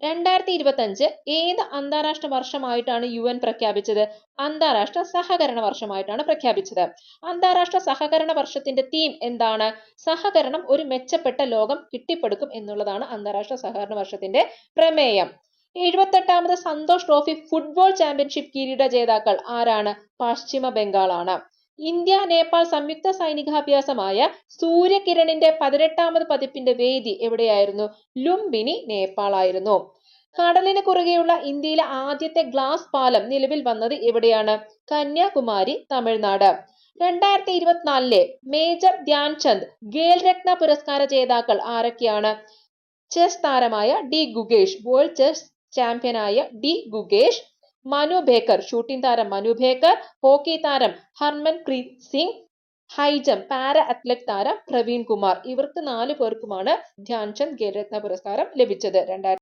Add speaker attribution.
Speaker 1: 2025 ഏത് അന്താരാഷ്ട്ര വർഷമായിട്ടാണ് UN പ്രഖ്യാപിച്ചത്? അന്താരാഷ്ട്ര സഹകരണ വർഷമായിട്ടാണ് പ്രഖ്യാപിച്ചത്. അന്താരാഷ്ട്ര സഹകരണ വർഷത്തിന്റെ തീം എന്താണ്? സഹകരണം ഒരു മെച്ചപ്പെട്ട ലോകം കെട്ടിപ്പടുക്കും എന്നുള്ളതാണ് അന്താരാഷ്ട്ര സഹകരണ വർഷത്തിന്റെ പ്രമേയം. 78ാമത് സന്തോഷ് ട്രോഫി ഫുട്ബോൾ ചാമ്പ്യൻഷിപ്പ് കിരീട ജേതാക്കൾ ആരാണ്? പശ്ചിമ ബംഗാളാണ്. ഇന്ത്യ നേപ്പാൾ സംയുക്ത സൈനികാഭ്യാസമായ സൂര്യകിരണിന്റെ 18ാമത് പതിപ്പിന്റെ വേദി എവിടെയായിരുന്നു? ലുംബിനി, നേപ്പാൾ ആയിരുന്നു. കടലിന് കുറുകെയുള്ള ഇന്ത്യയിലെ ആദ്യത്തെ ഗ്ലാസ് പാലം നിലവിൽ വന്നത് എവിടെയാണ്? കന്യാകുമാരി, തമിഴ്നാട്. 2024 മേജർ ധ്യാൻചന്ദ് ഖേൽ രത്ന പുരസ്കാര ജേതാക്കൾ ആരൊക്കെയാണ്? ചെസ് താരമായ ഡി ഗുഗേഷ്, വേൾഡ് ചെസ് ചാമ്പ്യനായ ഡി ഗുഗേഷ്, മനു ഭേക്കർ, ഷൂട്ടിംഗ് താരം മനു ഭേക്കർ, ഹോക്കി താരം ഹർമൻപ്രീത് സിംഗ്, ഹൈജംപ് പാര അത്ലറ്റ് താരം പ്രവീൺ കുമാർ. ഇവർക്ക് 4 പേർക്കുമാണ് ധ്യാൻചന്ദ് ഖേൽ രത്ന പുരസ്കാരം ലഭിച്ചത്.